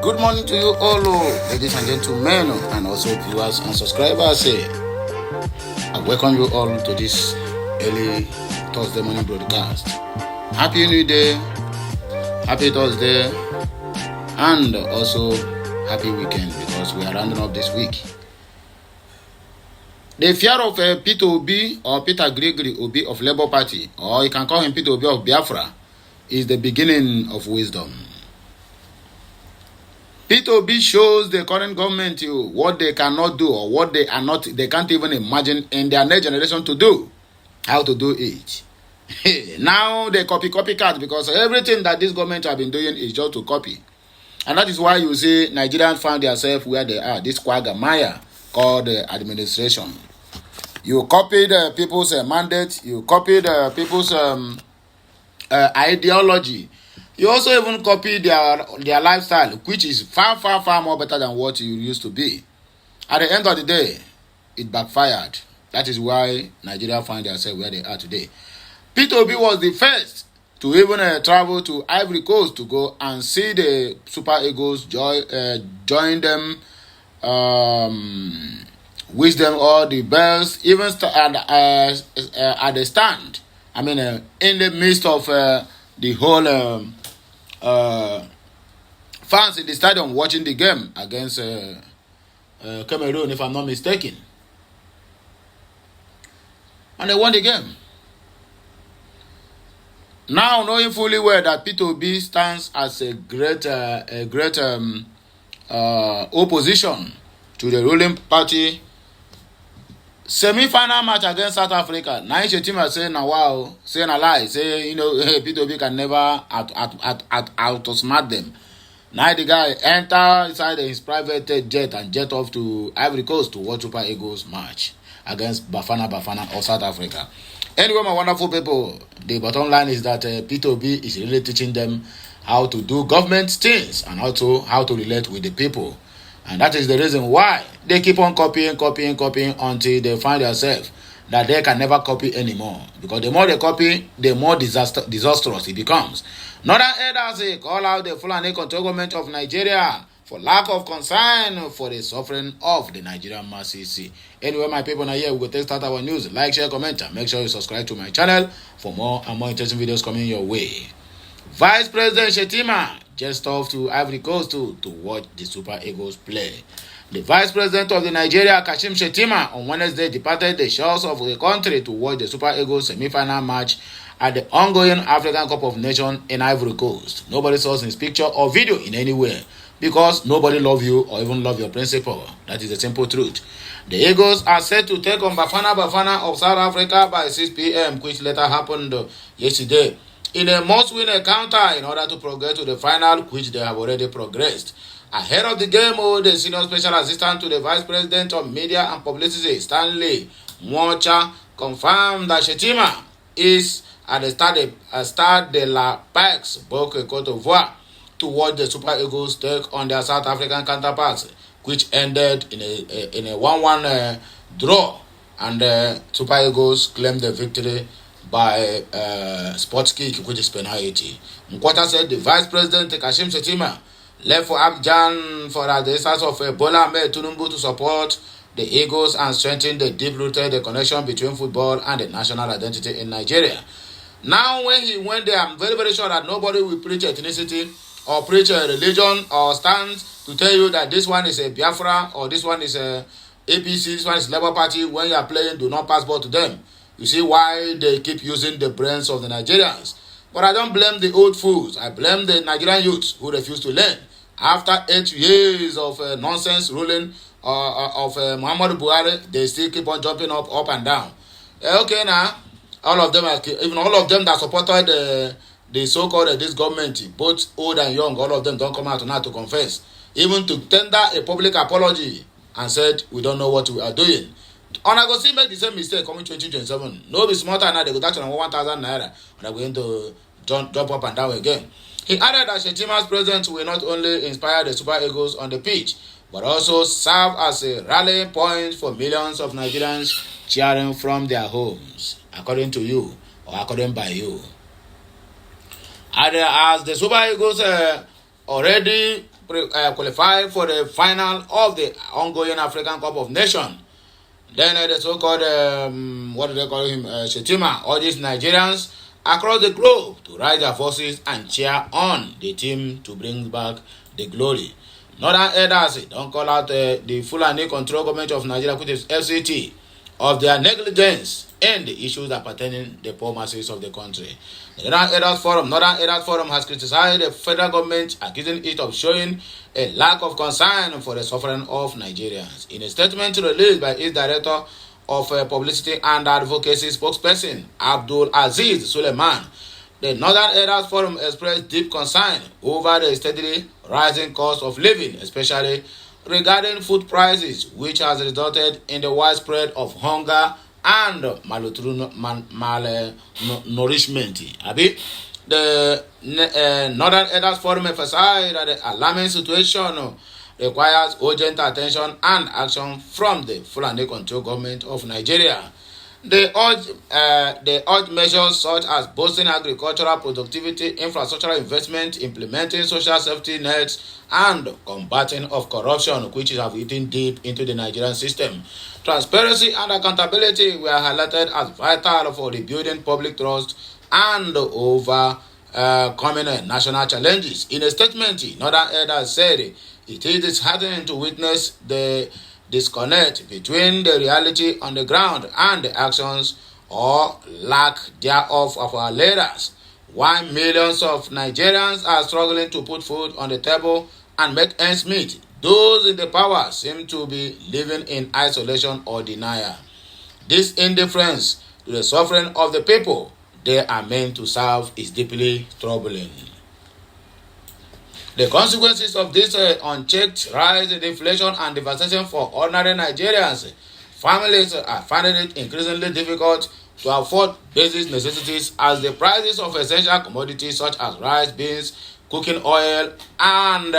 Good morning to you all, ladies and gentlemen, and also viewers and subscribers. I welcome you all to this early Thursday morning broadcast. Happy New Day, happy Thursday, and also happy weekend because we are rounding up this week. The fear of Peter Obi or Peter Gregory Obi of Labour Party, or you can call him Peter Obi of Biafra, is the beginning of wisdom. Peter Obi shows the current government what they cannot do or what they can't even imagine in their next generation to do, how to do it. Now they copycat because everything that this government have been doing is just to copy. And that is why you see Nigerians found themselves where they are, this quagmire called administration. You copied people's mandate, you copied people's ideology. You also even copy their lifestyle, which is far more better than what you used to be. At the end of the day, it backfired. That is why Nigeria find themselves where they are today. Peter Obi was the first to even travel to Ivory Coast to go and see the Super Eagles, join them, wish them all the best, even at the stand. I mean, in the midst of the whole fans in the stadium watching the game against Cameroon, if I'm not mistaken. And they won the game. Now, knowing fully well that Peter Obi stands as a great opposition to the ruling party, semi-final match against South Africa. Now Shettima say na wow, say na lie, say Peter Obi can never outsmart them. Now the guy enter inside his private jet and jet off to Ivory Coast to watch Super Eagles match against Bafana of South Africa. Anyway, my wonderful people, the bottom line is that Peter Obi is really teaching them how to do government things and also how to relate with the people. And that is the reason why they keep on copying until they find themselves that they can never copy anymore. Because the more they copy, the more disastrous it becomes. Northern elders call out the Fulani control government of Nigeria for lack of concern for the suffering of the Nigerian masses. Anyway, my people, now here we will start our news. Like, share, comment, and make sure you subscribe to my channel for more and more interesting videos coming your way. Vice President Shettima just off to Ivory Coast to watch the Super Eagles play. The Vice President of the Nigeria, Kashim Shettima, on Wednesday departed the shores of the country to watch the Super Eagles semi-final match at the ongoing African Cup of Nations in Ivory Coast. Nobody saw his picture or video in anywhere because nobody love you or even love your principal. That is the simple truth. The Eagles are set to take on Bafana of South Africa by 6 p.m., which later happened yesterday, in a must-win encounter in order to progress to the final, which they have already progressed. Ahead of the game, the senior special assistant to the Vice President of Media and Publicity, Stanley Mwacha, confirmed that Shettima is at the Stade de la Paix, Boque, Côte d'Ivoire, to watch the Super Eagles take on their South African counterparts, which ended in a 1-1 draw, and Super Eagles claimed the victory by sports kick, which is penalty. Mkwata said the Vice President Kashim Shettima left for Abidjan for the instance of Bola Ahmed Tinubu to support the Eagles and strengthen the deep-rooted connection between football and the national identity in Nigeria. Now, when he went there, I'm very sure that nobody will preach ethnicity or preach a religion or stand to tell you that this one is a Biafra or this one is a APC, this one is Labour Party. When you are playing, do not pass ball to them. You see why they keep using the brains of the Nigerians. But I don't blame the old fools. I blame the Nigerian youths who refuse to learn. After 8 years of nonsense ruling of Muhammadu Buhari, they still keep on jumping up and down. Okay, now, all of them that supported the so-called this government, both old and young, all of them don't come out now to confess. Even to tender a public apology and said, we don't know what we are doing. And I go see make the same mistake coming 2027. No be smarter now, they go tax on 1,000 naira and they're going to jump up and down again. He added that Shettima's presence will not only inspire the Super Eagles on the pitch, but also serve as a rallying point for millions of Nigerians cheering from their homes, according to you or according by you. And as the Super Eagles already qualify for the final of the ongoing African Cup of Nations. Then the so-called, what do they call him, Shettima, all these Nigerians across the globe to rise their forces and cheer on the team to bring back the glory. Northern elders don't call out the Fulani control government of Nigeria, which is FCT, of their negligence in the issues that pertain the poor masses of the country. The Northern Elders Forum has criticized the federal government, accusing it of showing a lack of concern for the suffering of Nigerians. In a statement released by its director of publicity and advocacy spokesperson, Abdul Aziz Suleiman, the Northern Elders Forum expressed deep concern over the steadily rising cost of living, especially regarding food prices, which has resulted in the widespread of hunger and malnourishment. The Northern Elders Forum emphasized that the alarming situation requires urgent attention and action from the Fulani control government of Nigeria. They urge measures such as boosting agricultural productivity, infrastructural investment, implementing social safety nets, and combating of corruption, which have eaten deep into the Nigerian system. Transparency and accountability were highlighted as vital for rebuilding public trust and overcoming national challenges. In a statement, Northern Elders said it is disheartening to witness the disconnect between the reality on the ground and the actions or lack thereof of our leaders. While millions of Nigerians are struggling to put food on the table and make ends meet, those in the power seem to be living in isolation or denial. This indifference to the suffering of the people they are meant to serve is deeply troubling. The consequences of this unchecked rise in inflation and devastation for ordinary Nigerians, families are finding it increasingly difficult to afford basic necessities as the prices of essential commodities such as rice, beans, cooking oil, and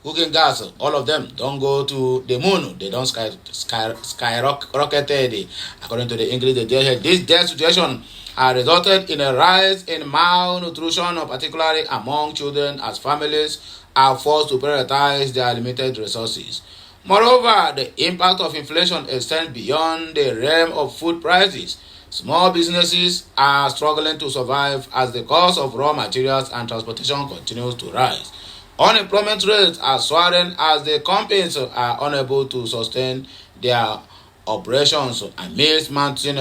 cooking gas, all of them don't go to the moon. They don't skyrocketed. According to the English, this death situation has resulted in a rise in malnutrition, particularly among children, as families are forced to prioritize their limited resources. Moreover, the impact of inflation extends beyond the realm of food prices. Small businesses are struggling to survive as the cost of raw materials and transportation continues to rise. Unemployment rates are soaring as the companies are unable to sustain their operations amidst mounting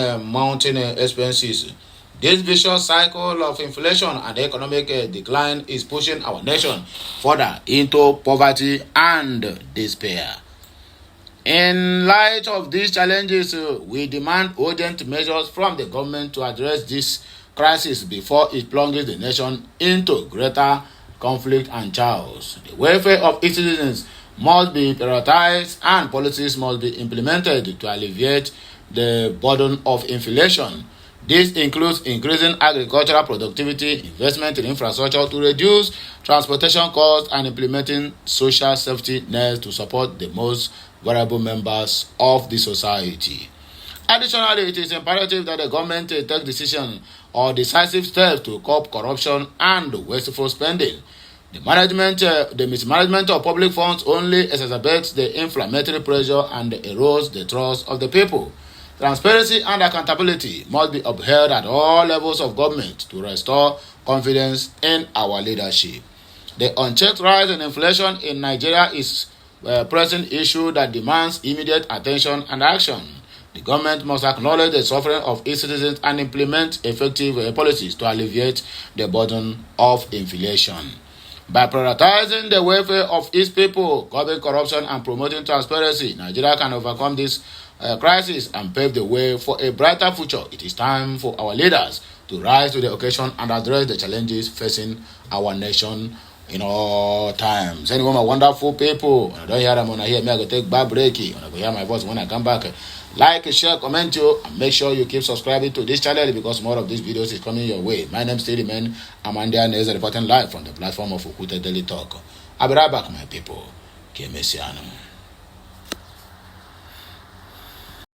expenses. This vicious cycle of inflation and economic decline is pushing our nation further into poverty and despair. In light of these challenges, we demand urgent measures from the government to address this crisis before it plunges the nation into greater conflict and chaos. The welfare of its citizens must be prioritized and policies must be implemented to alleviate the burden of inflation. This includes increasing agricultural productivity, investment in infrastructure to reduce transportation costs, and implementing social safety nets to support the most vulnerable members of the society. Additionally, it is imperative that the government take decision or decisive steps to curb corruption and wasteful spending. The mismanagement of public funds only exacerbates the inflammatory pressure and erodes the trust of the people. Transparency and accountability must be upheld at all levels of government to restore confidence in our leadership. The unchecked rise in inflation in Nigeria is a pressing issue that demands immediate attention and action. The government must acknowledge the suffering of its citizens and implement effective policies to alleviate the burden of inflation. By prioritizing the welfare of its people, curbing corruption, and promoting transparency, Nigeria can overcome this crisis and pave the way for a brighter future. It is time for our leaders to rise to the occasion and address the challenges facing our nation in all times. Anyway, my wonderful people, when I don't hear them when I hear me, I go take back breaky. When I go hear my voice when I come back, like, share, comment you, and make sure you keep subscribing to this channel because more of these videos is coming your way. My name is still remain Amanda Neza reporting live from the platform of Okute Daily Talk. I'll be right back, my people. Kemesiano.